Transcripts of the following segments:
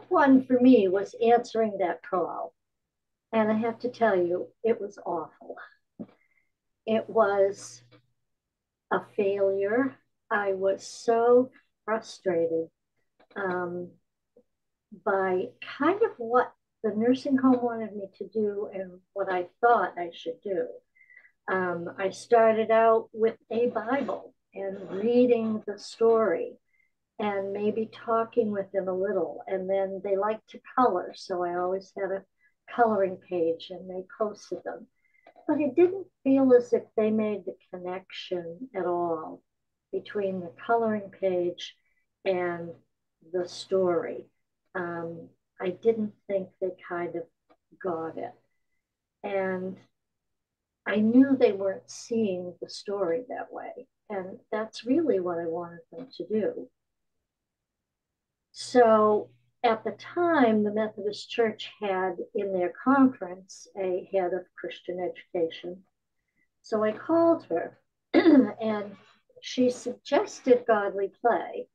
one for me was answering that call. And I have to tell you, it was awful. It was a failure. I was so frustrated um, by kind of what the nursing home wanted me to do and what I thought I should do. I started out with a Bible and reading the story and maybe talking with them a little. And then they like to color. So I always had a coloring page and they posted them. But it didn't feel as if they made the connection at all between the coloring page and the story. Um, I didn't think they kind of got it. And I knew they weren't seeing the story that way. And that's really what I wanted them to do. So at the time, the Methodist Church had in their conference a head of Christian education. So I called her and she suggested godly play.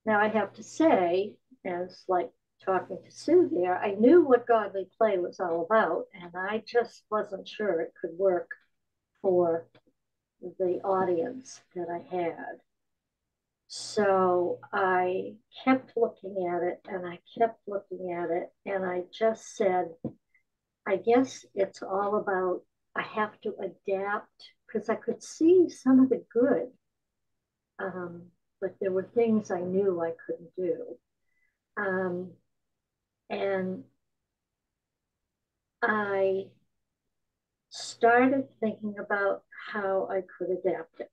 Now I have to say, as like talking to Sue there, I knew what godly play was all about, and I just wasn't sure it could work for the audience that I had. So I kept looking at it and I kept looking at it, and I just said, I guess it's all about, I have to adapt because I could see some of the good, but there were things I knew I couldn't do. Um, and I started thinking about how I could adapt it.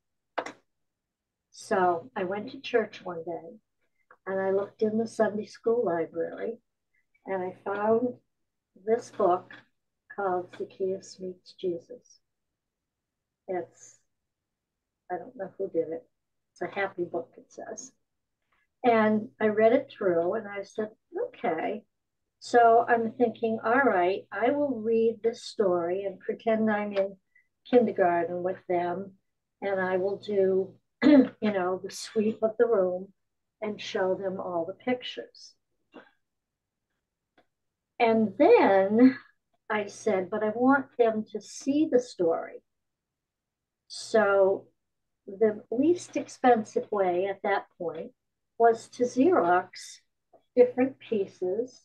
So I went to church one day and I looked in the Sunday school library and I found this book called Zacchaeus Meets Jesus. It's, I don't know who did it. It's a happy book, it says. And I read it through and I said, okay. So I'm thinking, all right, I will read this story and pretend I'm in kindergarten with them. And I will do, the sweep of the room and show them all the pictures. And then I said, but I want them to see the story. So the least expensive way at that point was to Xerox different pieces,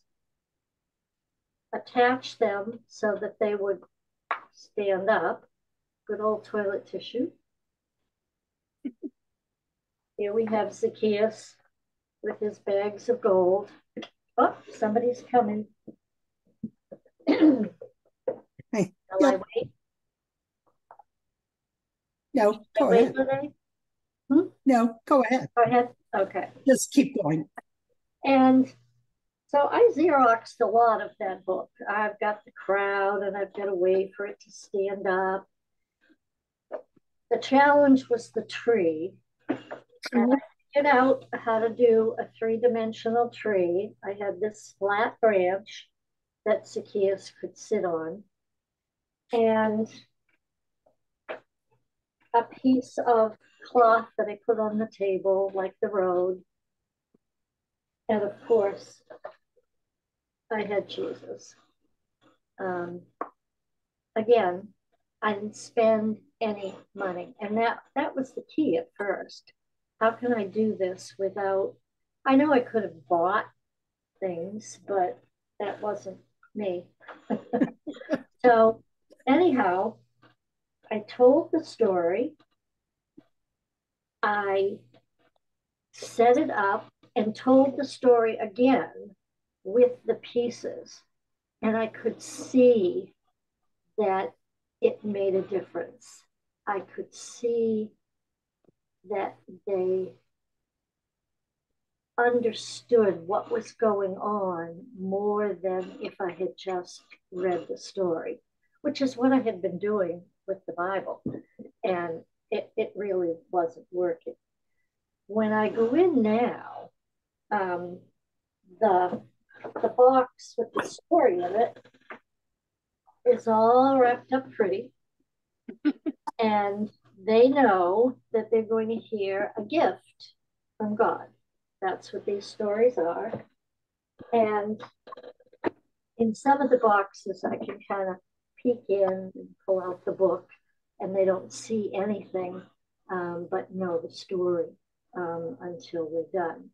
attach them so that they would stand up. Good old toilet tissue. Here we have Zacchaeus with his bags of gold. Oh, somebody's coming. Hey, Shall I wait? no, go Wait, ahead. No, go ahead. Go ahead. Okay. Just keep going. And so I Xeroxed a lot of that book. I've got the crowd and I've got a way for it to stand up. The challenge was the tree. And I figured out how to do a three-dimensional tree. I had this flat branch that Zacchaeus could sit on and a piece of cloth that I put on the table, like the road. And of course, I had Jesus. Um, again, I didn't spend any money. And that was the key at first. How can I do this without, I know I could have bought things, but that wasn't me. So anyhow, I told the story. I set it up and told the story again with the pieces. And I could see that it made a difference. I could see that they understood what was going on more than if I had just read the story, which is what I had been doing with the Bible. And it really wasn't working. When I go in now, um, the, the box with the story in it is all wrapped up pretty. And they know that they're going to hear a gift from God. That's what these stories are. And in some of the boxes, I can kind of peek in and pull out the book, and they don't see anything but know the story until we're done.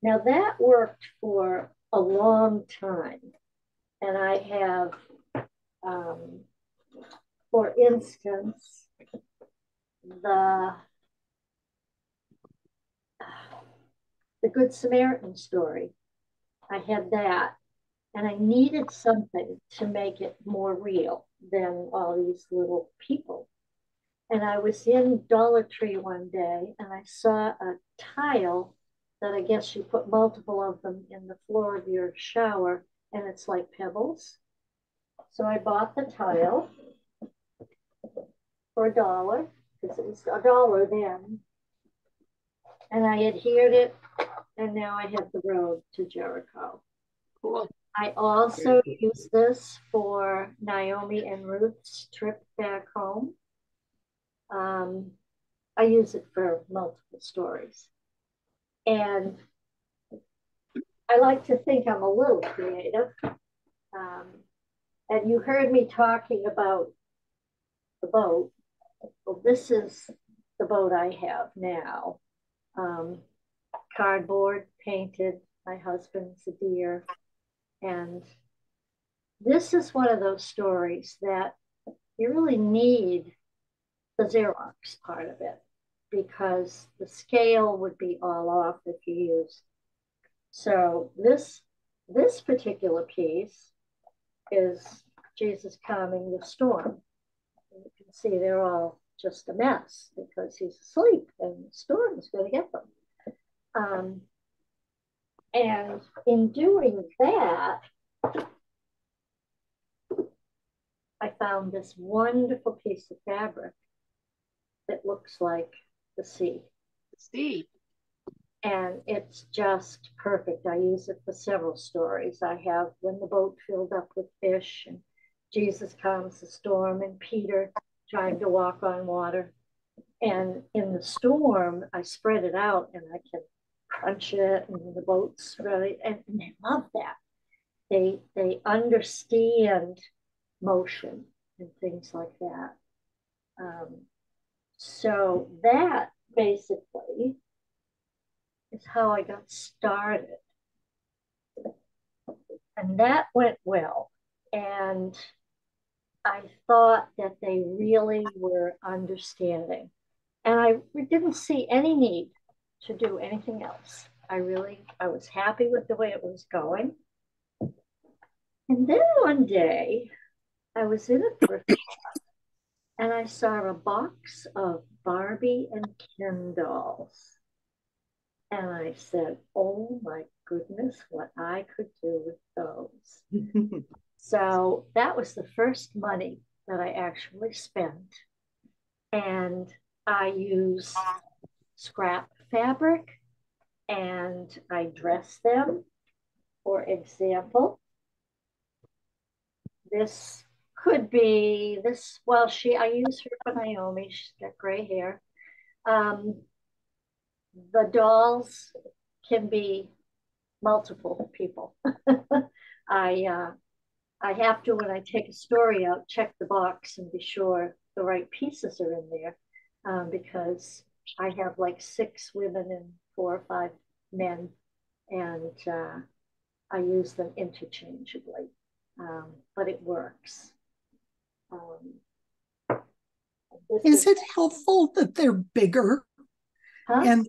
Now, that worked for a long time. And I have, um, for instance, the the Good Samaritan story. I had that, and I needed something to make it more real than all these little people. And I was in Dollar Tree one day, and I saw a tile that I guess you put multiple of them in the floor of your shower, and it's like pebbles. So I bought the tile for $1 because it was $1 then, and I adhered it, and now I have the road to Jericho. Cool. I also use this for Naomi and Ruth's trip back home. I use it for multiple stories. And I like to think I'm a little creative. And you heard me talking about the boat. Well, this is the boat I have now. Cardboard painted. My husband's a deer. And this is one of those stories that you really need the Xerox part of it because the scale would be all off if you use. So this particular piece is Jesus calming the storm. And you can see they're all just a mess because he's asleep and the storm is going to get them. And in doing that, I found this wonderful piece of fabric that looks like the sea. See. And it's just perfect. I use it for several stories. I have when the boat filled up with fish and Jesus calms the storm and Peter trying to walk on water. And in the storm, I spread it out and I can crunch it and the boat's really, and they love that. They understand motion and things like that. So that basically is how I got started. And that went well. And I thought that they really were understanding. And I didn't see any need to do anything else. I was happy with the way it was going. And then one day I was in a thrift shop and I saw a box of Barbie and Ken dolls. And I said, oh my goodness, what I could do with those. So that was the first money that I actually spent. And I used scrap fabric and I dressed them. For example, this could be this, well, I use her for Naomi. She's got gray hair. The dolls can be multiple people. I I have to, when I take a story out, check the box and be sure the right pieces are in there because I have like 6 women and 4 or 5 men, and I use them interchangeably, but it works. Is it helpful that they're bigger? Huh? And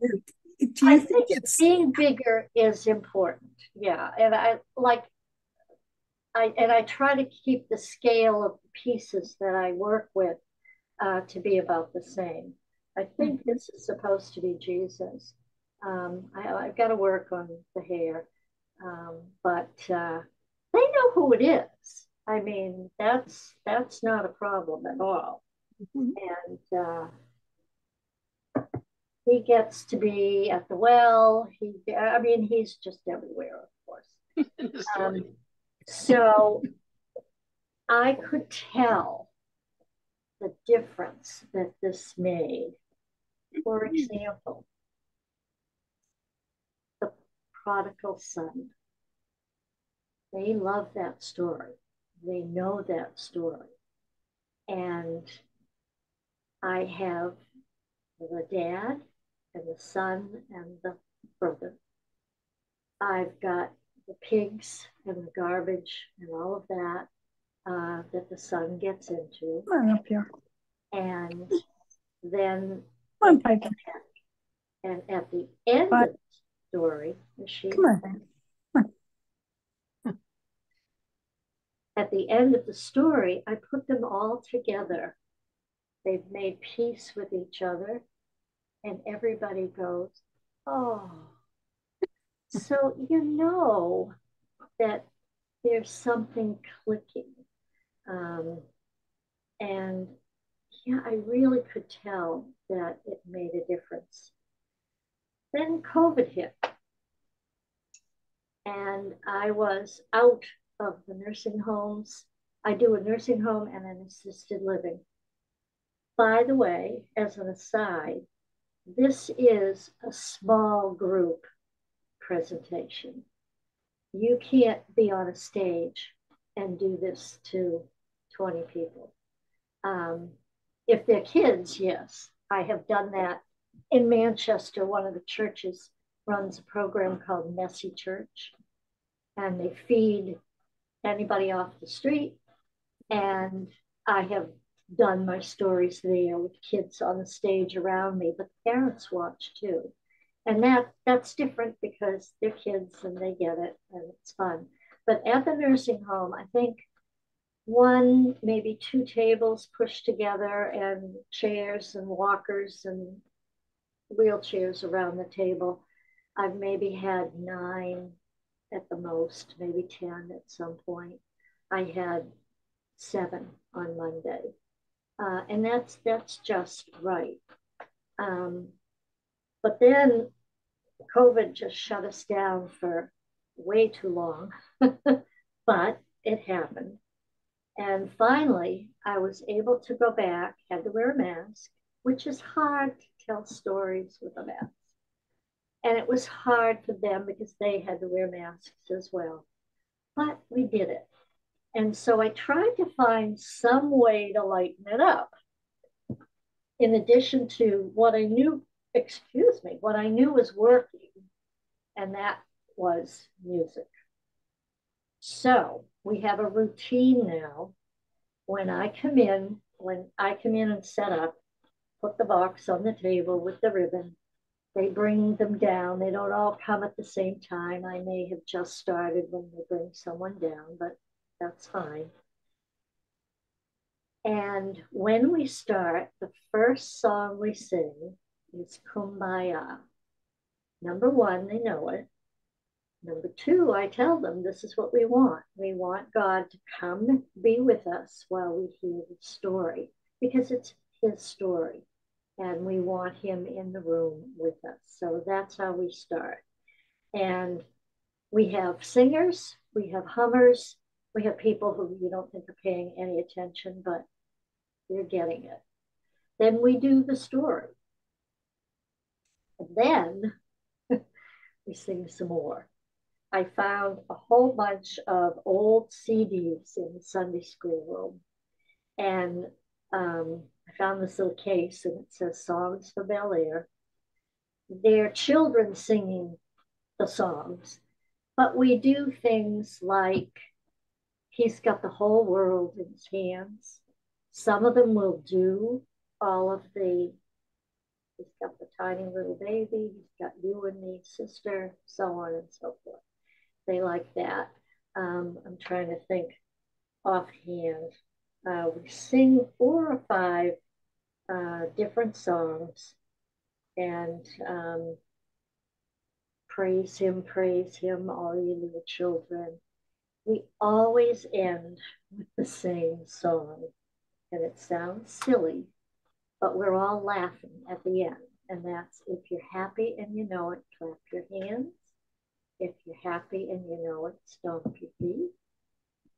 do you think it's being bigger is important? Yeah, and I try to keep the scale of the pieces that I work with to be about the same. I think this is supposed to be Jesus. I've got to work on the hair, but they know who it is. I mean, that's not a problem at all. And he gets to be at the well. I mean, he's just everywhere, of course. So I could tell the difference that this made. For example, the prodigal son. They love that story. They know that story. And I have the dad and the son and the brother. I've got the pigs and the garbage and all of that that the son gets into. Come on up here. And then Come they on, Piper. and at the end Bye. of the story, Come on, Piper. Come on. at the end of the story, I put them all together. They've made peace with each other, and everybody goes, "Oh." So you know that there's something clicking. Um, and yeah, I really could tell that it made a difference. Then COVID hit, and I was out of the nursing homes. I do a nursing home and an assisted living. By the way, as an aside, this is a small group presentation. You can't be on a stage and do this to 20 people. Um, if they're kids, yes, I have done that in Manchester. One of the churches runs a program called Messy Church, and they feed anybody off the street. And I have done my stories there with kids on the stage around me, but parents watch too. And that's different because they're kids and they get it and it's fun. But at the nursing home, I think one, maybe two tables pushed together and chairs and walkers and wheelchairs around the table. I've maybe had nine at the most, maybe 10 at some point. I had seven on Monday. And that's just right. Um, but then COVID just shut us down for way too long, but it happened. And finally, I was able to go back, had to wear a mask, which is hard to tell stories with a mask. And it was hard for them because they had to wear masks as well. But we did it. And so I tried to find some way to lighten it up. In addition to what I knew, what I knew was working, and that was music. So we have a routine now. When I come in and set up, put the box on the table with the ribbon, they bring them down. They don't all come at the same time. I may have just started when they bring someone down, but that's fine. And when we start, the first song we sing is Kumbaya. Number one, they know it. Number two, I tell them this is what we want. We want God to come be with us while we hear the story because it's his story and we want him in the room with us. So that's how we start. And we have singers, we have hummers, we have people who you don't think are paying any attention, but they're getting it. Then we do the story. And then we sing some more. I found a whole bunch of old CDs in the Sunday school room. And I found this little case and it says Songs for Bel Air. They're children singing the songs, but we do things like He's got the whole world in his hands. Some of them will do all of the, he's got the tiny little baby, he's got you and me, sister, so on and so forth. They like that. I'm trying to think offhand. We sing four or five different songs and praise him, all you little children. We always end with the same song, and it sounds silly, but we're all laughing at the end. And that's if you're happy and you know it, clap your hands. If you're happy and you know it, stomp your feet.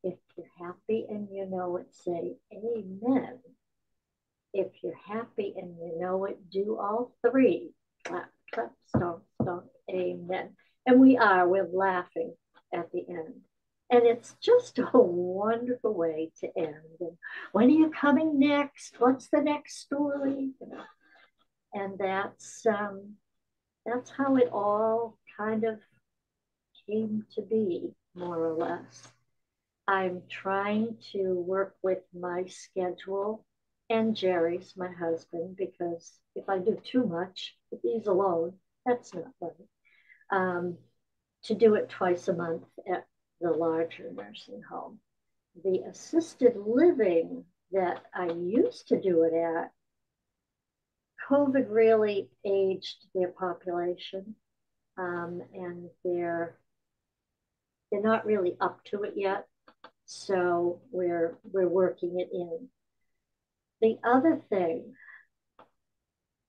If you're happy and you know it, say amen. If you're happy and you know it, do all three. Clap, clap, stomp, stomp, amen. And we're laughing at the end. And it's just a wonderful way to end. And when are you coming next? What's the next story? You know, and that's how it all kind of came to be, more or less. I'm trying to work with my schedule and Jerry's, my husband, because if I do too much, if he's alone, that's not funny. Um, to do it twice a month at the larger nursing home. The assisted living that I used to do it at, COVID really aged their population, and they're not really up to it yet. So we're working it in. The other thing,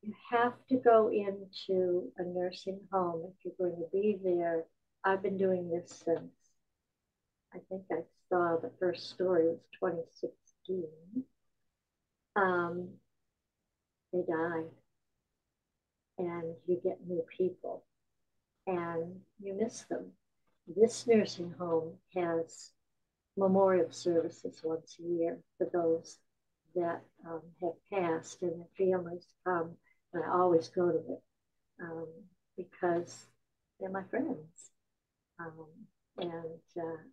you have to go into a nursing home if you're going to be there. I've been doing this since I think I saw the first story was 2016. Um, they die, and you get new people, and you miss them. This nursing home has memorial services once a year for those that have passed, and their families come, and I always go to it um, because they're my friends. Um, and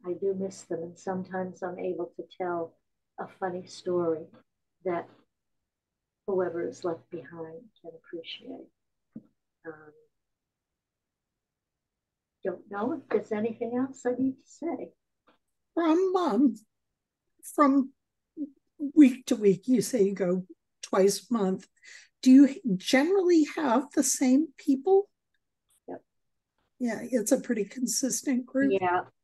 I do miss them, and sometimes I'm able to tell a funny story that whoever is left behind can appreciate. Um, don't know if there's anything else I need to say. From from week to week, you say you go twice a month. Do you generally have the same people? Yep. Yeah, it's a pretty consistent group.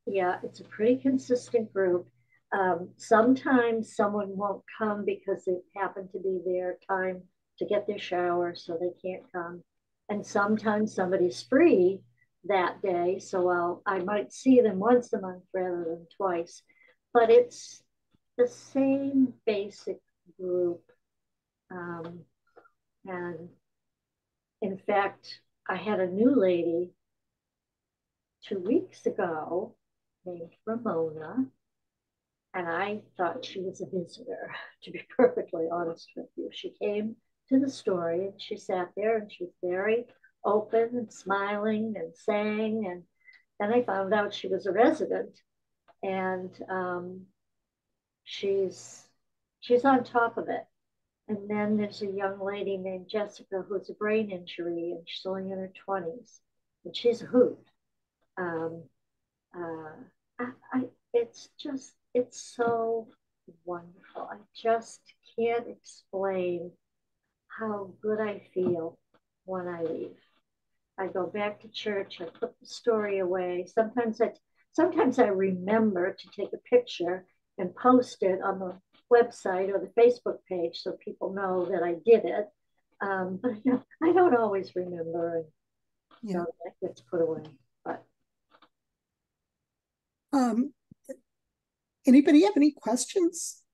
Yeah, it's a pretty consistent group. Sometimes someone won't come because it happened to be their time to get their shower, so they can't come. And sometimes somebody's free that day, so I might see them once a month rather than twice. But it's the same basic group. Um, and in fact, I had a new lady 2 weeks ago named Ramona, and I thought she was a visitor, to be perfectly honest with you. She came to the story and she sat there and she was very open and smiling and sang. And then I found out she was a resident, and she's she's on top of it. And then there's a young lady named Jessica who's a brain injury, and she's only in her 20s, and she's a hoot. Um, uh, it's just, it's so wonderful. I just can't explain how good I feel when I leave. I go back to church, I put the story away. Sometimes I remember to take a picture and post it on the website or the Facebook page so people know that I did it. But I don't always remember, and Yeah. so that gets put away. But Um, anybody have any questions?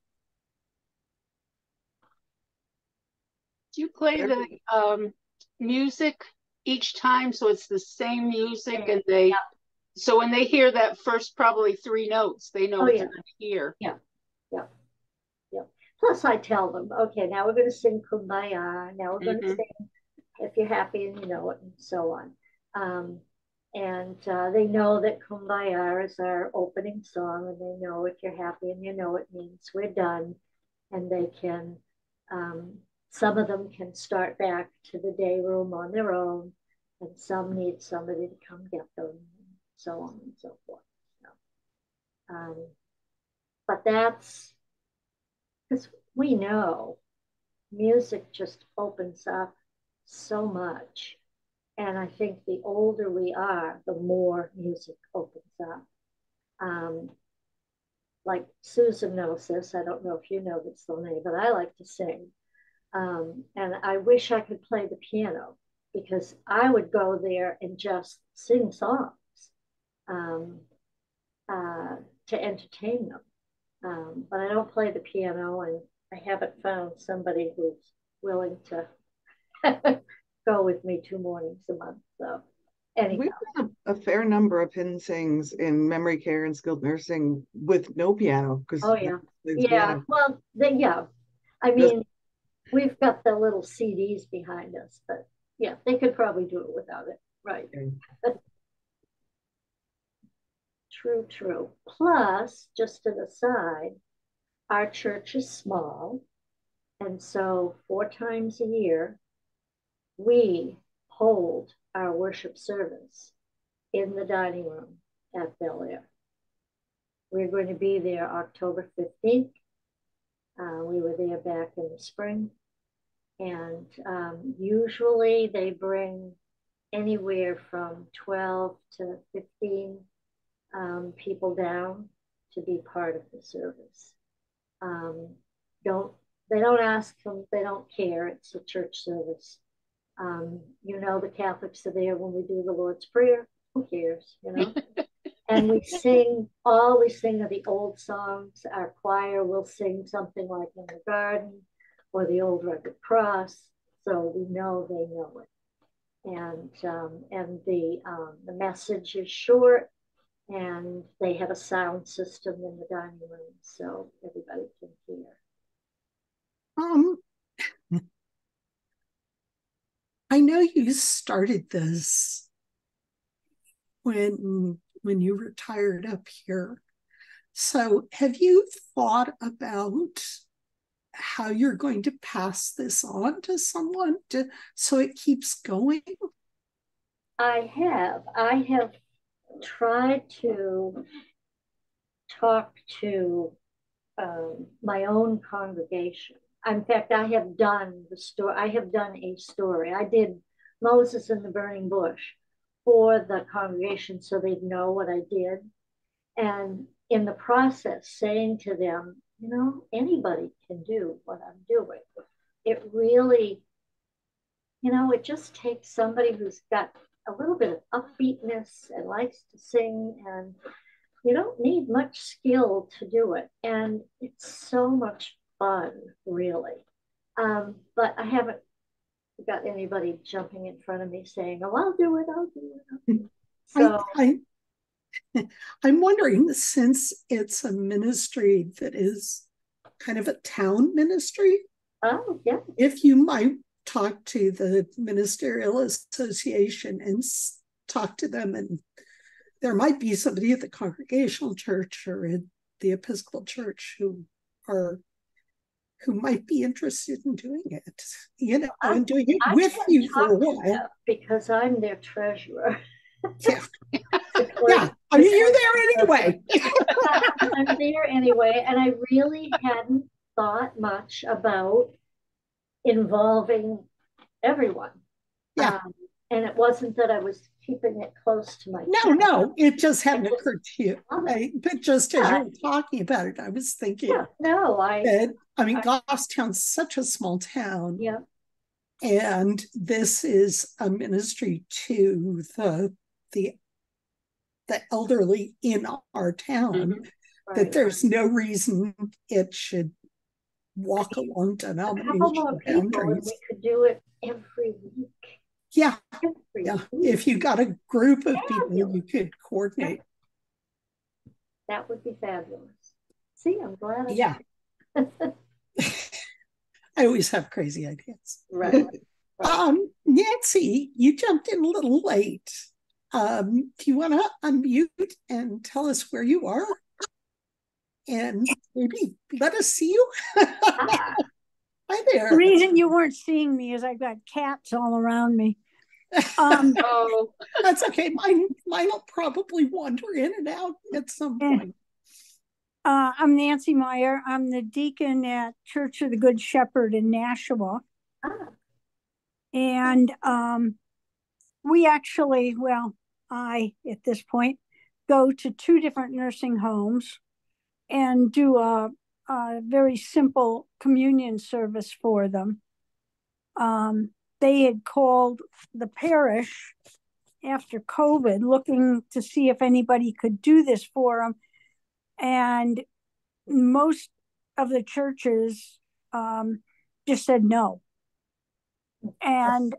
Do you play the music each time, so it's the same music, and yeah. so when they hear that first probably three notes, they know Oh, what yeah. they're going to hear. Yeah, yeah, yeah. Plus, I tell them, okay, now we're going to sing Kumbaya. Now we're going to sing If You're Happy and You Know It, and so on. And they know that Kumbaya is our opening song, and they know If You're Happy and You Know It means we're done. And they can, some of them can start back to the day room on their own, and some need somebody to come get them, and so on and so forth. So, but that's because we know music just opens up so much. And I think the older we are, the more music opens up. Um, like Susan knows this. I don't know if you know this, Lene, but I like to sing. And I wish I could play the piano because I would go there and just sing songs um, uh, to entertain them. But I don't play the piano, and I haven't found somebody who's willing to go with me 2 mornings a month. So anyhow. We've got a fair number of hidden sings in memory care and skilled nursing with no piano. Oh yeah, yeah. Well, yeah. I mean, we've got the little CDs behind us, but yeah, they could probably do it without it, right? Okay. True, true. Plus, just an aside, our church is small, and so 4 times a year we hold our worship service in the dining room at Bel Air. We're going to be there October 15th. We were there back in the spring. And usually they bring anywhere from 12 to 15 people down to be part of the service. Don't They don't ask them, they don't care. It's a church service. The Catholics are there when we do the Lord's Prayer. Who cares, And we sing of the old songs. Our choir will sing something like In the Garden or the Old Rugged Cross, so we know they know it. And the message is short, and they have a sound system in the dining room, so everybody can hear. I know you started this when you retired up here. So have you thought about how you're going to pass this on to someone so it keeps going? I have tried to talk to my own congregation. In fact, I have done a story. I did Moses in the Burning Bush for the congregation so they'd know what I did. And in the process, saying to them, anybody can do what I'm doing. It really, it just takes somebody who's got a little bit of upbeatness and likes to sing, and you don't need much skill to do it. And it's so much fun, really. But I haven't got anybody jumping in front of me saying, oh, I'll do it. So I'm wondering, since it's a ministry that is kind of a town ministry, yeah, if you might talk to the ministerial association and talk to them, and there might be somebody at the Congregational Church or at the Episcopal Church who might be interested in doing it, and doing it with you for a while. Because I'm their treasurer. Yeah. Yeah. I mean, you're there anyway. I'm there anyway, and I really hadn't thought much about involving everyone. Yeah. And it wasn't that I was keeping it close to my No, it just hadn't occurred to you. But just as you were talking about it, I was thinking Goffstown's such a small town. Yeah. And this is a ministry to the elderly in our town, that there's no reason it should walk along denominational boundaries. We could do it every week. Yeah. If you got a group of people you could coordinate. That would be fabulous. See, I'm glad. I always have crazy ideas. Right. Nancy, you jumped in a little late. Do you want to unmute and tell us where you are? And maybe let us see you. Hi there. The reason you weren't seeing me is I've got cats all around me. Oh, that's okay. Mine will probably wander in and out at some point. I'm Nancy Meyer. I'm the deacon at Church of the Good Shepherd in Nashua. And we actually, I, at this point, go to 2 different nursing homes and do a very simple communion service for them. They had called the parish after COVID looking to see if anybody could do this for them. And most of the churches just said no. And,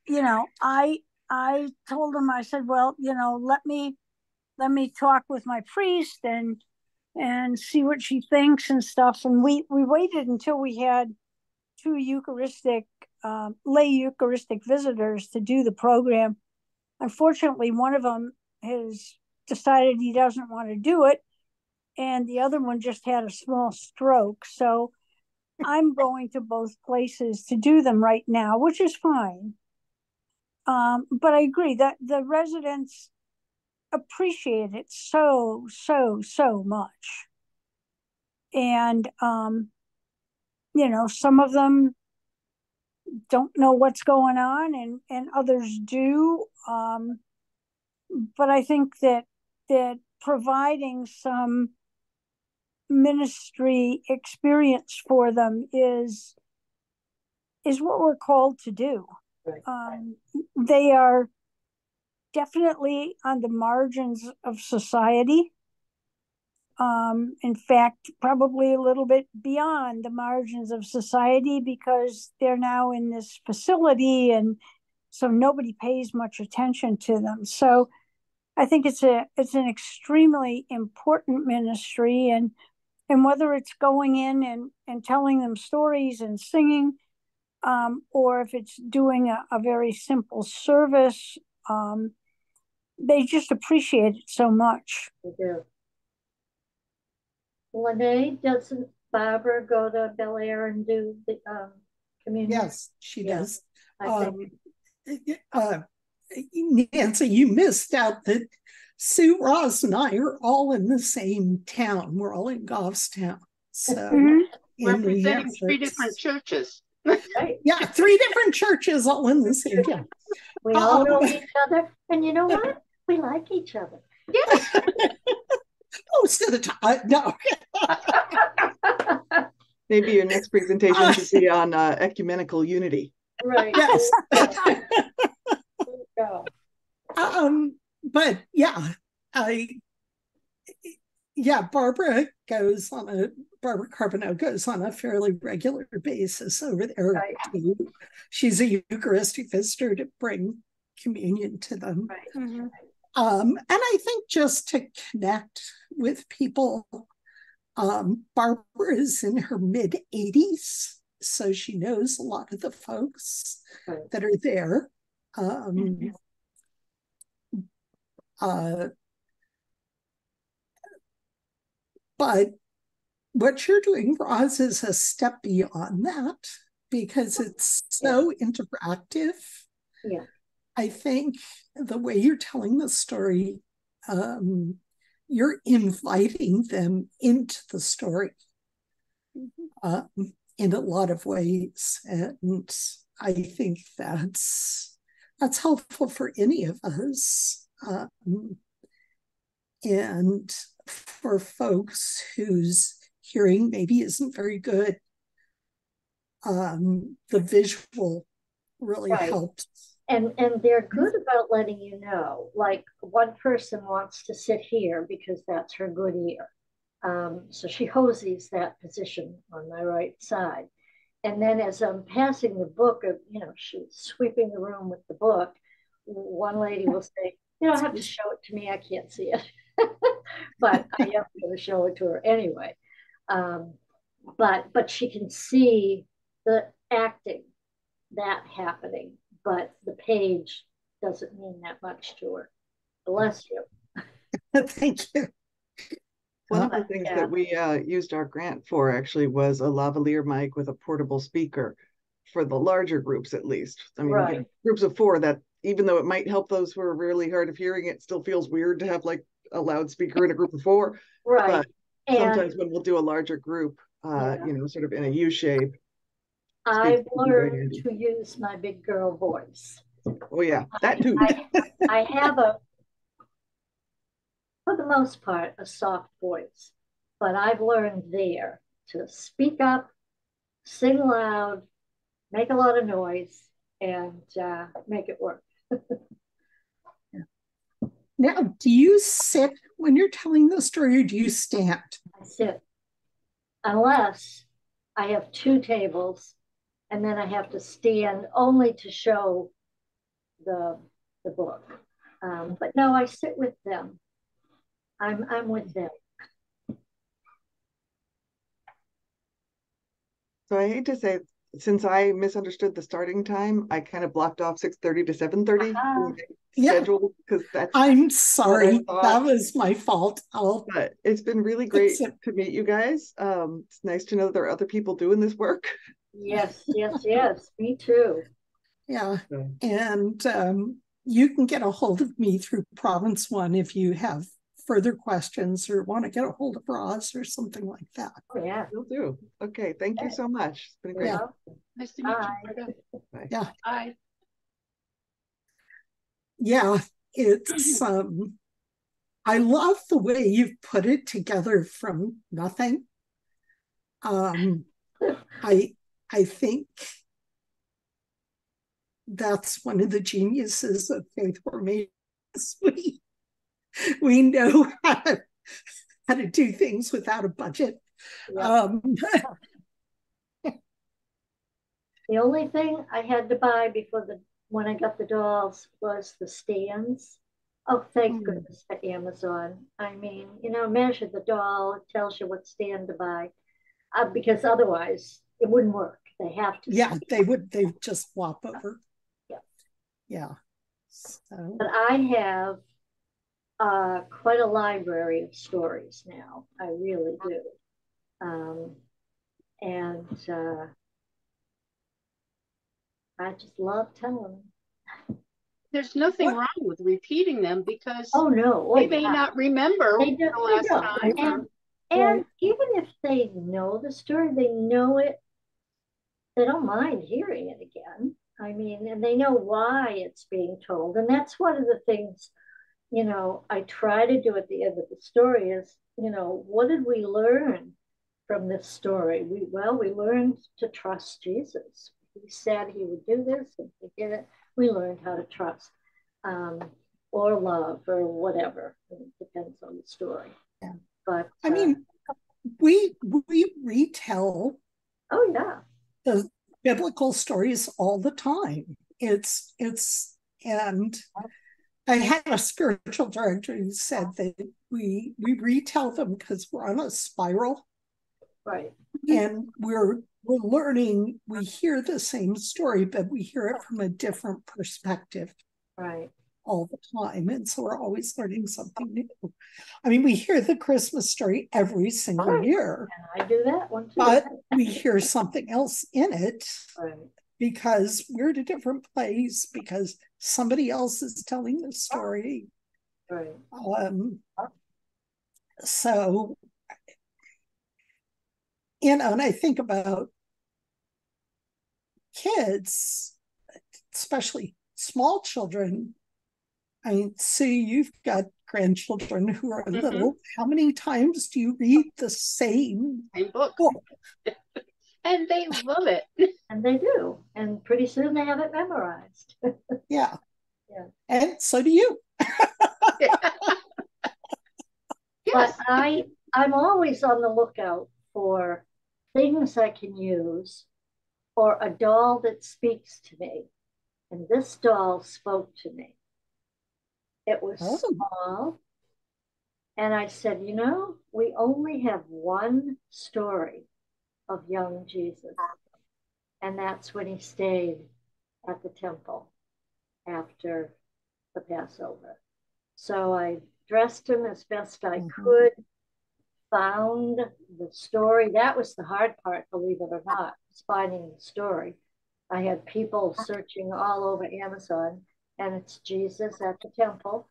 I I told him, I said, well, let me talk with my priest and see what she thinks and stuff. And we waited until we had two lay Eucharistic visitors to do the program. Unfortunately, one of them has decided he doesn't want to do it, and the other one just had a small stroke. So I'm going to both places to do them right now, which is fine. But I agree that the residents appreciate it so much. And some of them don't know what's going on, and others do. But I think that providing some ministry experience for them is what we're called to do. Right. They are definitely on the margins of society. In fact, probably a little bit beyond the margins of society, because they're now in this facility, and so nobody pays much attention to them. So I think it's an extremely important ministry, and whether it's going in and telling them stories and singing, or if it's doing a very simple service, they just appreciate it so much. They do. Lene, doesn't Barbara go to Bel Air and do the communion? Yes, she does. I think. Nancy, you missed out that Sue, Ross, and I are all in the same town. We're all in Goffstown. So representing three different churches. Right. Yeah, three different churches all in the same town. We all know each other, and you know what? We like each other. Yes. Most of the time, no. Maybe your next presentation should be on ecumenical unity. Right. Yes. Go. But yeah, Barbara Carbonell goes on a fairly regular basis over there. Right. Too. She's a Eucharistic visitor to bring communion to them. Right. Mm-hmm. And I think just to connect with people, Barbara is in her mid-80s, so she knows a lot of the folks that are there. But what you're doing, Roz, is a step beyond that, because it's so interactive. Yeah. I think the way you're telling the story, you're inviting them into the story in a lot of ways. And I think that's helpful for any of us. And for folks whose hearing maybe isn't very good, the visual really helps. And they're good about letting you know. Like, one person wants to sit here because that's her good ear. So she hosies that position on my right side. And then as I'm passing the book, she's sweeping the room with the book, one lady will say, "You don't have to show it to me, I can't see it." But I am going to show it to her anyway. But she can see the acting, that happening, but the page doesn't mean that much to her. Bless you. Thank you. One of the things that we used our grant for actually was a lavalier mic with a portable speaker for the larger groups, at least. I mean, groups of 4, that even though it might help those who are really hard of hearing, it still feels weird to have like a loudspeaker in a group of 4. Right. But sometimes when we'll do a larger group, sort of in a U shape. I've learned to use my big girl voice. Oh yeah, that too. I have for the most part, a soft voice, but I've learned there to speak up, sing loud, make a lot of noise, and make it work. Now, do you sit when you're telling the story, or do you stand? I sit, unless I have 2 tables, and then I have to stand only to show the the book. But no, I sit with them. I'm with them. So I hate to say, since I misunderstood the starting time, I kind of blocked off 6:30 to 7:30 schedule, because that's I'm sorry. That was my fault. But it's been really great to meet you guys. It's nice to know that there are other people doing this work. Yes, yes, yes. Me too. Yeah. And you can get a hold of me through Province One if you have further questions or want to get a hold of Roz or something like that. Oh, yeah. Will do. Okay. Thank you so much. It's been great. Yeah. Nice to meet you. Bye. Yeah. Bye. Yeah. It's I love the way you've put it together from nothing. I think that's one of the geniuses of faith formation. We know how to do things without a budget. Yeah. The only thing I had to buy when I got the dolls was the stands. Oh, thank goodness for Amazon. I mean, measure the doll, it tells you what stand to buy, because otherwise it wouldn't work. They have to. Yeah, they would just flop over. Yeah. Yeah. So. But I have quite a library of stories now. I really do. And I just love telling them. There's nothing wrong with repeating them, because they may not remember the last time. And even if they know the story, they know it, they don't mind hearing it again. I mean, and they know why it's being told. And that's one of the things, I try to do at the end of the story is, what did we learn from this story? We learned to trust Jesus. He said he would do this, and he did it. We learned how to trust, or love, or whatever. It depends on the story. Yeah. But I mean, we retell. Oh yeah. The biblical stories all the time. And I had a spiritual director who said that we retell them because we're on a spiral. Right. And we're learning, we hear the same story, but we hear it from a different perspective. Right. All the time. And so we're always learning something new. I mean, we hear the Christmas story every single year. And I do that one too. But we hear something else in it. Right. Because we're at a different place, because somebody else is telling the story. Right. So, and I think about kids, especially small children. I mean, Sue, you've got grandchildren who are little. How many times do you read the same book? And they love it. And they do. And pretty soon they have it memorized. Yeah. Yeah. And so do you. But I'm always on the lookout for things I can use, or a doll that speaks to me. And this doll spoke to me. It was small. And I said, we only have one story of young Jesus. And that's when he stayed at the temple after the Passover. So I dressed him as best I could, found the story. That was the hard part, believe it or not, was finding the story. I had people searching all over Amazon, and it's Jesus at the temple.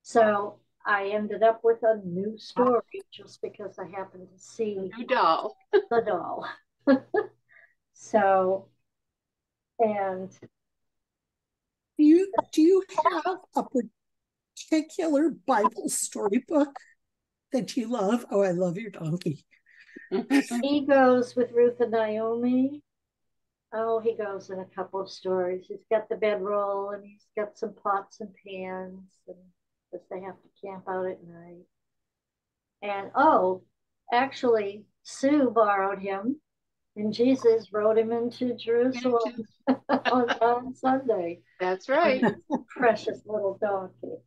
So I ended up with a new story just because I happened to see new doll. The doll. So, and do you have a particular Bible storybook that you love? Oh, I love your donkey. He goes with Ruth and Naomi. Oh, he goes in a couple of stories. He's got the bedroll, and he's got some pots and pans, and because they have to camp out at night. And actually, Sue borrowed him And Jesus rode him into Jerusalem on Sunday. That's right. Precious little donkey.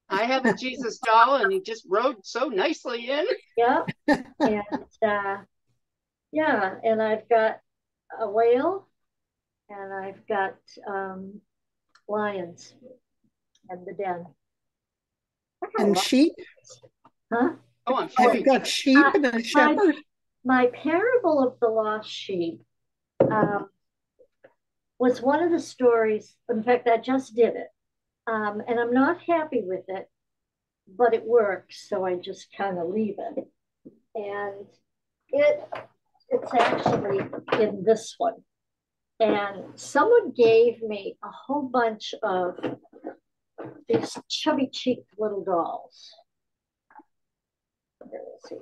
I have a Jesus doll, and he just rode so nicely in. Yep. And yeah, and I've got a whale, and I've got lions and the den. And sheep? Huh? Oh, I'm sure I've got sheep and a shepherd. My parable of the lost sheep was one of the stories. In fact, I just did it. And I'm not happy with it, but it works, so I just kind of leave it. And it's actually in this one. And someone gave me a whole bunch of these chubby cheeked little dolls. Let me see.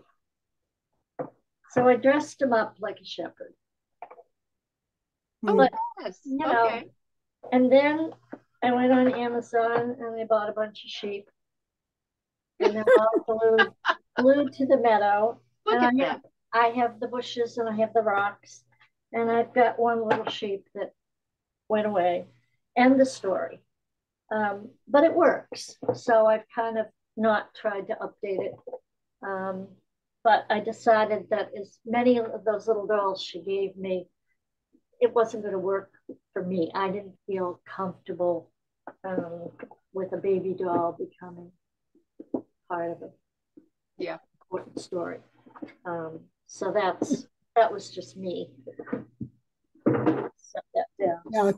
So I dressed them up like a shepherd. Oh, but, yes. You know, okay. And then I went on Amazon and I bought a bunch of sheep. And they're all glued to the meadow. Look and at that. I have the bushes and I have the rocks. And I've got one little sheep that went away. And the story. But it works. So I've kind of not tried to update it. But I decided that as many of those little dolls she gave me, it wasn't going to work for me. I didn't feel comfortable with a baby doll becoming part of an important story. So that was just me. Set that down. Yeah,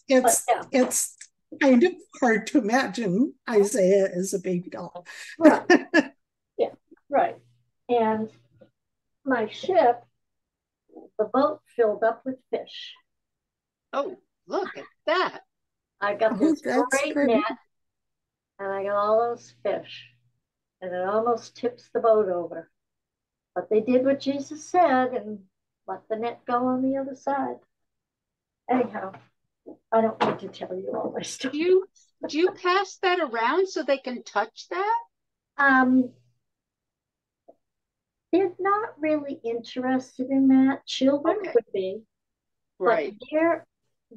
it's kind of hard to imagine Isaiah as a baby doll. Right. Yeah, right. And my ship, the boat filled up with fish. Oh, look at that. I got this great net, and I got all those fish, and it almost tips the boat over. But they did what Jesus said and let the net go on the other side. Anyhow, I don't need to tell you all my stories. Do you pass that around so they can touch that? They're not really interested in that. Children would be. Right. But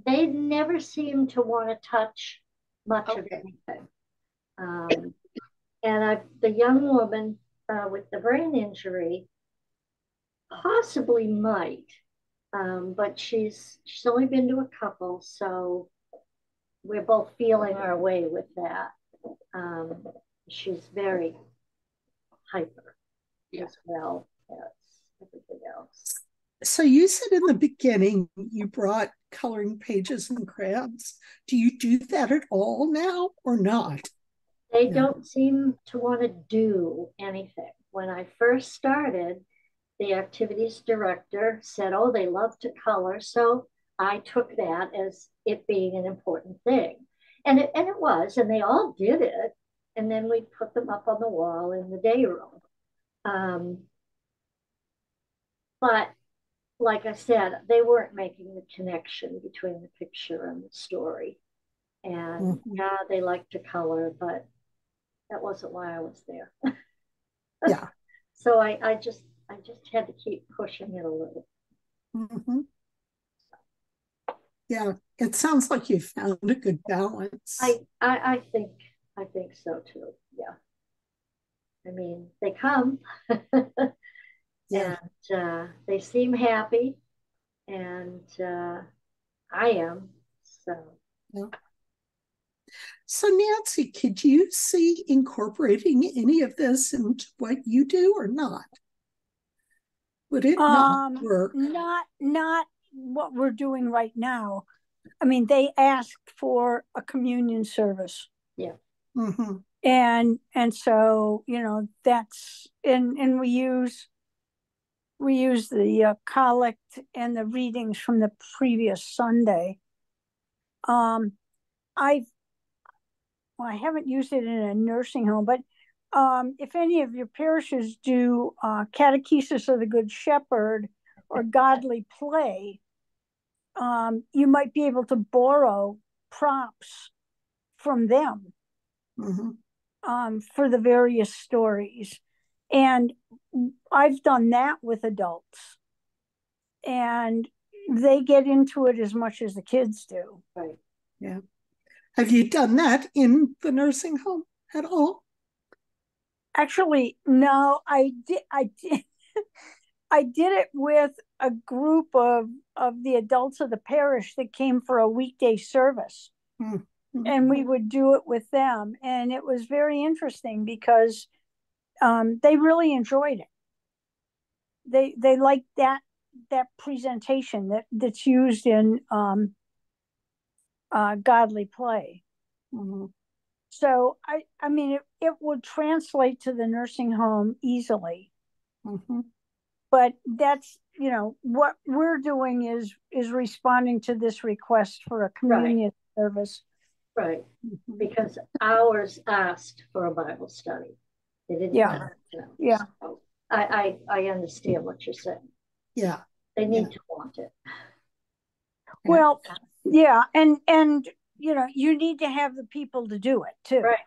they never seem to want to touch much of anything. And the young woman with the brain injury possibly might, but she's only been to a couple, so we're both feeling our way with that. She's very hyper as well as everything else. So you said in the beginning you brought coloring pages and crayons. Do you do that at all now or not? They don't seem to want to do anything. When I first started, the activities director said, oh, they love to color. So I took that as it being an important thing. And it was, and they all did it. And then we put them up on the wall in the day room. But like I said, they weren't making the connection between the picture and the story. And yeah, they like to color, but that wasn't why I was there. Yeah. So I just had to keep pushing it a little. Mm-hmm. Yeah, it sounds like you found a good balance. I think so too. Yeah. I mean, they come and they seem happy, and I am. So. Yeah. So Nancy, could you see incorporating any of this into what you do or not? Would it not work? Not what we're doing right now. I mean, they asked for a communion service. Yeah. Mm-hmm. And so, that's and we use the collect and the readings from the previous Sunday. I haven't used it in a nursing home, but if any of your parishes do catechesis of the Good Shepherd or godly play, you might be able to borrow props from them for the various stories. And I've done that with adults. and they get into it as much as the kids do. Right. Yeah. Have you done that in the nursing home at all? Actually, no, I did. I did it with a group of the adults of the parish that came for a weekday service. Mm-hmm. And we would do it with them. And it was very interesting because they really enjoyed it. They liked that presentation that's used in godly play. Mm-hmm. So I mean, it would translate to the nursing home easily. Mm-hmm. But that's, what we're doing is responding to this request for a communion service. Right. Because ours asked for a Bible study. They didn't. Yeah. Yeah. So I understand what you're saying. Yeah. They need to want it. Well, yeah. And you need to have the people to do it too. Right.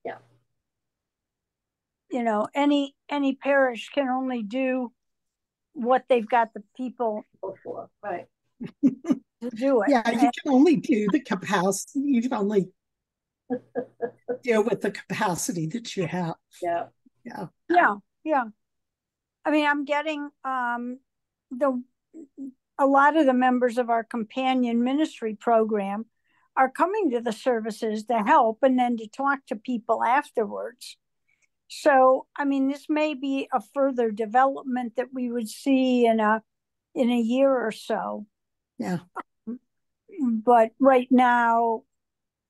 Yeah. Any parish can only do what they've got the people for, right? To do it. Yeah, you can only do the capacity. You can only deal with the capacity that you have. Yeah. Yeah. Yeah. Yeah. I mean, I'm getting a lot of the members of our companion ministry program are coming to the services to help and then to talk to people afterwards. So, I mean, this may be a further development that we would see in a year or so. Yeah. But right now,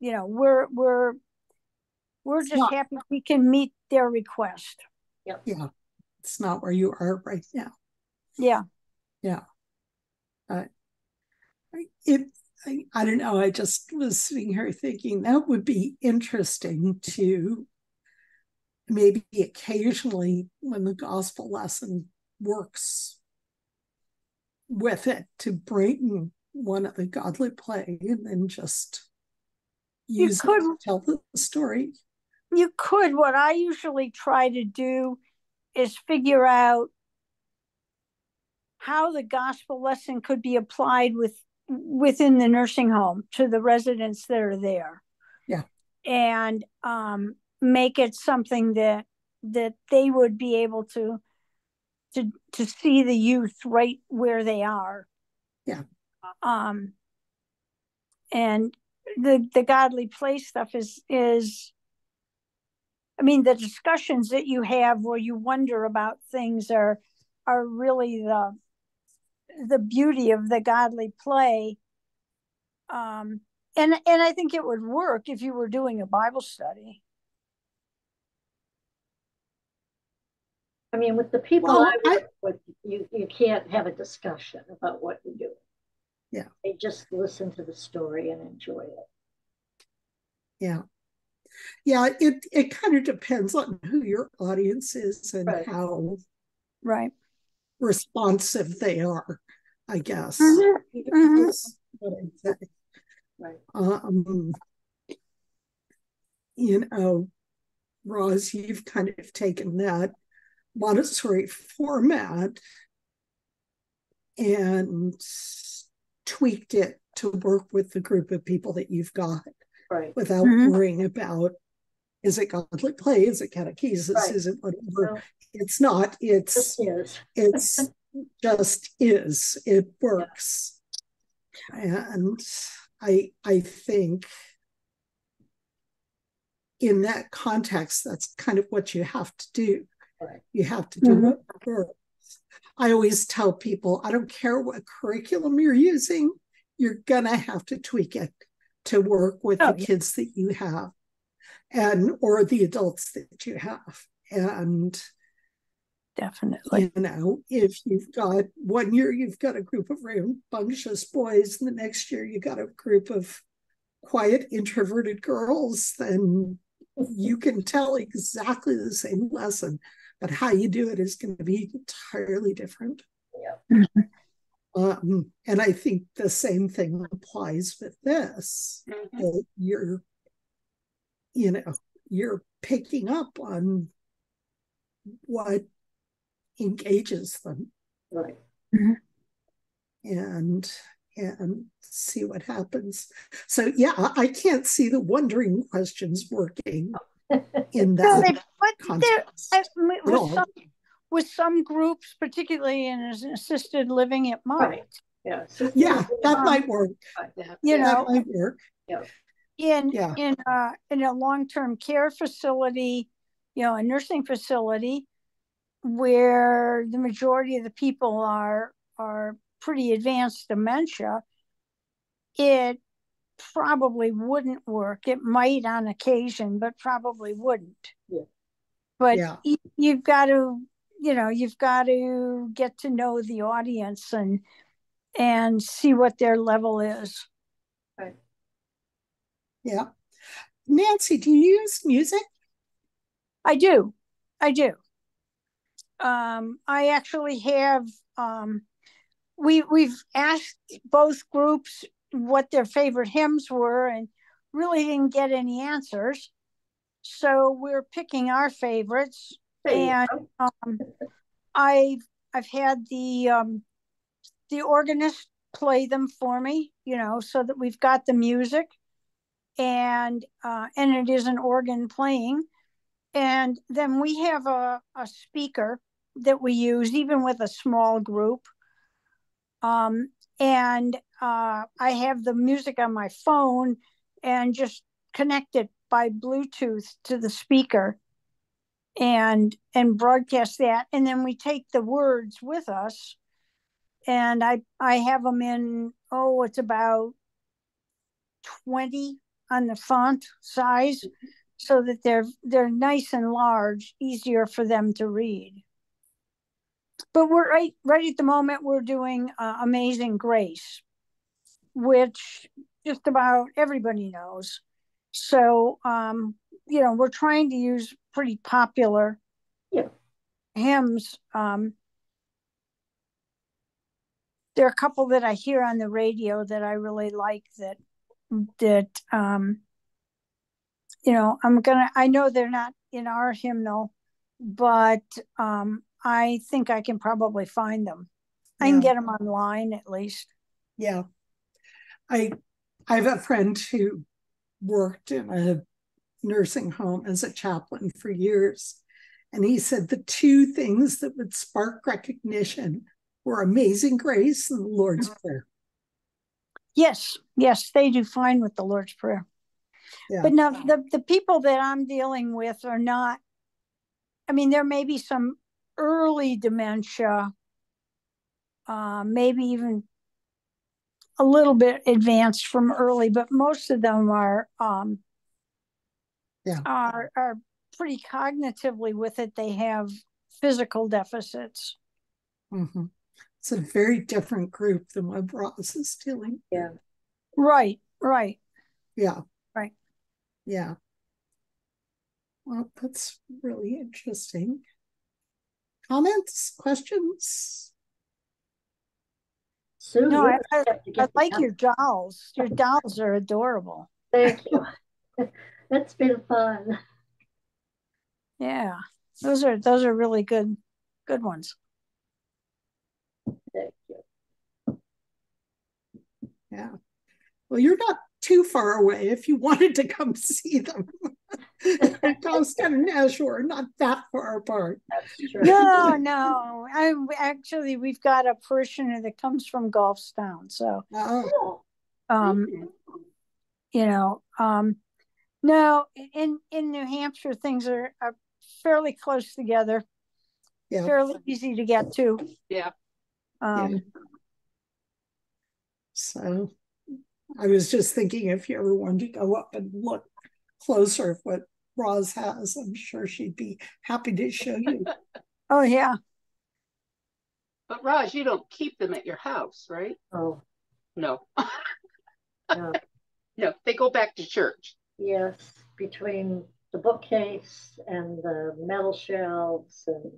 we're just happy we can meet their request. Yep. Yeah. It's not where you are right now. Yeah. Yeah. I don't know. I just was sitting here thinking that would be interesting to maybe occasionally, when the gospel lesson works with it, to bring one of the godly play and then just use it to tell the story. You could. What I usually try to do is figure out how the gospel lesson could be applied within the nursing home to the residents that are there. Yeah. And make it something that they would be able to see the youth right where they are. Yeah. And the godly play stuff is I mean, the discussions that you have where you wonder about things are really the beauty of the godly play. And I think it would work if you were doing a Bible study. I mean, with the people I work with, you can't have a discussion about what you do. Yeah. They just listen to the story and enjoy it. Yeah. Yeah, it kind of depends on who your audience is and how responsive they are, I guess. Mm-hmm. That's what I'd say. Right. Roz, you've kind of taken that Montessori format and tweaked it to work with the group of people that you've got, without worrying about, is it godly play, is it catechesis, is it whatever. No. It's not. It's just is. It works. Yeah. And I think in that context, that's kind of what you have to do. Right. You have to do what works. I always tell people, I don't care what curriculum you're using, you're gonna have to tweak it to work with the kids that you have or the adults that you have. And definitely, if you've got 1 year, you've got a group of rambunctious boys, and the next year you got a group of quiet, introverted girls, then you can tell exactly the same lesson, but how you do it is going to be entirely different. Yeah. And I think the same thing applies with this. That you're picking up on what engages them. Right. and see what happens. So yeah, I can't see the wondering questions working in that context. With some groups, particularly in assisted living, it might. Yeah, that might work. That might work. In a long-term care facility, a nursing facility where the majority of the people are pretty advanced dementia, it probably wouldn't work. It might on occasion, but probably wouldn't. But you've got to get to know the audience and see what their level is. Right. Yeah. Nancy, do you use music? I do. I actually have, we've asked both groups what their favorite hymns were and really didn't get any answers. So we're picking our favorites. And I've had the organist play them for me, so that we've got the music and it is an organ playing. And then we have a speaker that we use even with a small group. And I have the music on my phone and just connect it by Bluetooth to the speaker and broadcast that. And then we take the words with us, and I have them in, it's about 20 on the font size, so that they're nice and large, easier for them to read. But we're right at the moment, we're doing Amazing Grace, which just about everybody knows. So, we're trying to use pretty popular hymns. There are a couple that I hear on the radio that I really like that I know they're not in our hymnal, but I think I can probably find them. I can get them online at least. Yeah. I have a friend who worked in a nursing home as a chaplain for years. And he said the two things that would spark recognition were Amazing Grace and the Lord's Prayer. Yes, they do fine with the Lord's Prayer. Yeah. But now the people that I'm dealing with are not, there may be some early dementia, maybe even a little bit advanced from early, but most of them are pretty cognitively with it. They have physical deficits. Mm-hmm. It's a very different group than what Ross is dealing with. Yeah. Right. Yeah. Right. Yeah. Well, that's really interesting. Comments, questions? Sue, no, I like your dolls. Your dolls are adorable. Thank you. It's been fun. Yeah, those are really good ones. Thank you. Yeah. Well, you're not too far away if you wanted to come see them. Goffstown and Nashua are not that far apart. That's true. No. We've got a parishioner that comes from Goffstown, so no, in New Hampshire things are fairly close together. Yeah. Fairly easy to get to. Yeah. So I was just thinking if you ever wanted to go up and look closer at what Roz has, I'm sure she'd be happy to show you. Oh, yeah. But Roz, you don't keep them at your house, right? Oh. No. No. No, they go back to church. Yes, between the bookcase and the metal shelves, and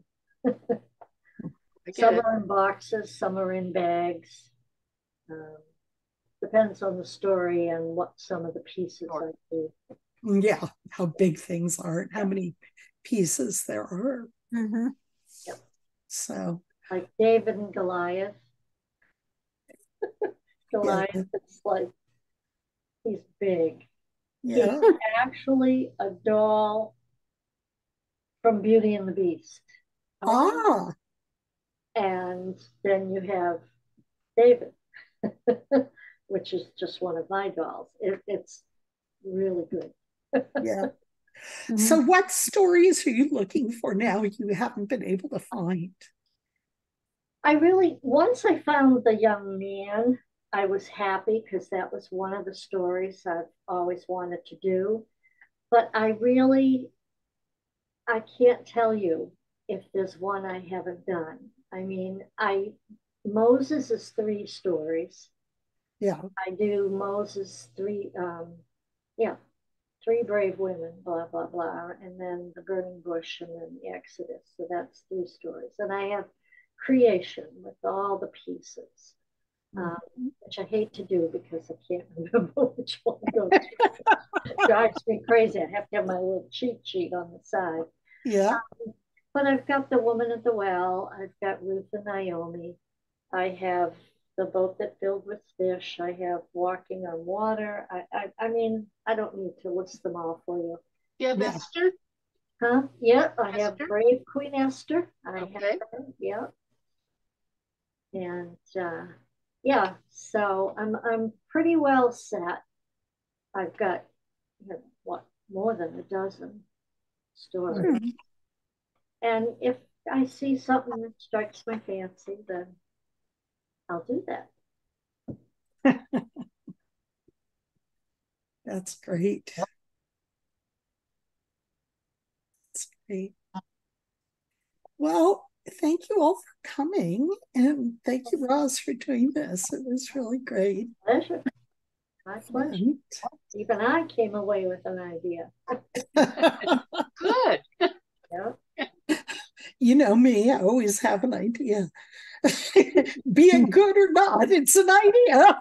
some are in boxes, some are in bags. Depends on the story and what some of the pieces are. Yeah, how big things are and how many pieces there are. Mm-hmm. Yep. So, like David and Goliath. Goliath is like, he's big. Yeah. He's actually a doll from Beauty and the Beast. Ah. And then you have David, which is just one of my dolls. It's really good. Yeah. So what stories are you looking for now you haven't been able to find? Once I found the young man, I was happy because that was one of the stories I've always wanted to do. But I can't tell you if there's one I haven't done. I mean, Moses is 3 stories. Yeah. I do Moses 3, yeah, 3 brave women, blah, blah, blah, and then the burning bush and then the Exodus. So that's 3 stories. And I have creation with all the pieces, which I hate to do because I can't remember which one goes. It drives me crazy. I have to have my little cheat sheet on the side. Yeah. But I've got the woman at the well. I've got Ruth and Naomi. I have the boat that filled with fish. I have walking on water. I mean, I don't need to list them all for you. You have Esther? Huh? Yeah, I Esther? have brave Queen Esther. I Okay. have her. Yeah. And yeah, so I'm pretty well set. I've got more than a dozen stories. And if I see something that strikes my fancy, then I'll do that. That's great. That's great. Well, thank you all for coming, and thank you, Roz, for doing this. It was really great. Pleasure. My pleasure. And even I came away with an idea. Good. Yeah. You know me, I always have an idea. Be it good or not, it's an idea.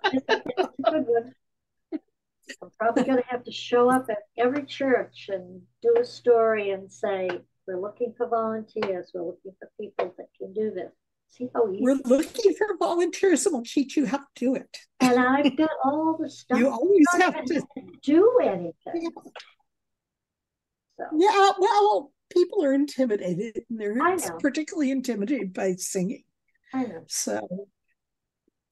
It's a good one. I'm probably going to have to show up at every church and do a story and say, we're looking for volunteers. We're looking for people that can do this. See how easy. We're looking for volunteers and we'll teach you how to do it. And I've got all the stuff. You always have to do anything. Yeah. So. Yeah, well, people are intimidated, and they're particularly intimidated by singing. I know. So,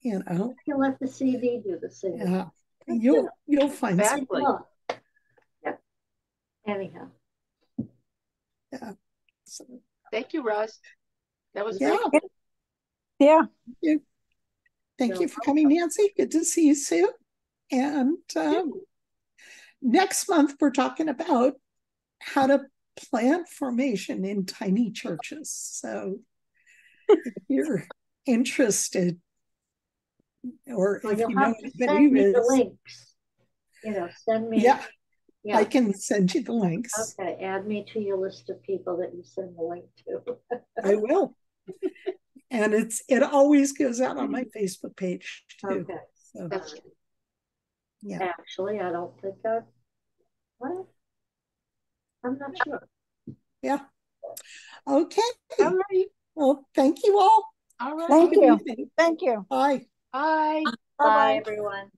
you know. You let the CD do the singing. Yeah. You'll find exactly. Yeah. Anyhow. Yeah. So. Thank you, Roz. That was great. Yeah. Thank you for coming, Nancy. Good to see you, Sue. And next month, we're talking about how to plant formation in tiny churches. So if you're interested, or if you know anybody who is, the links. Send me. Yeah, I can send you the links. Okay, add me to your list of people that you send the link to. I will. And it always goes out on my Facebook page too. Okay. So, that's true. Yeah. Actually, I don't think I'm not sure. Yeah. Okay. All right. Well, thank you all. All right. Thank you. Thank you. Bye. Bye. Bye, everyone.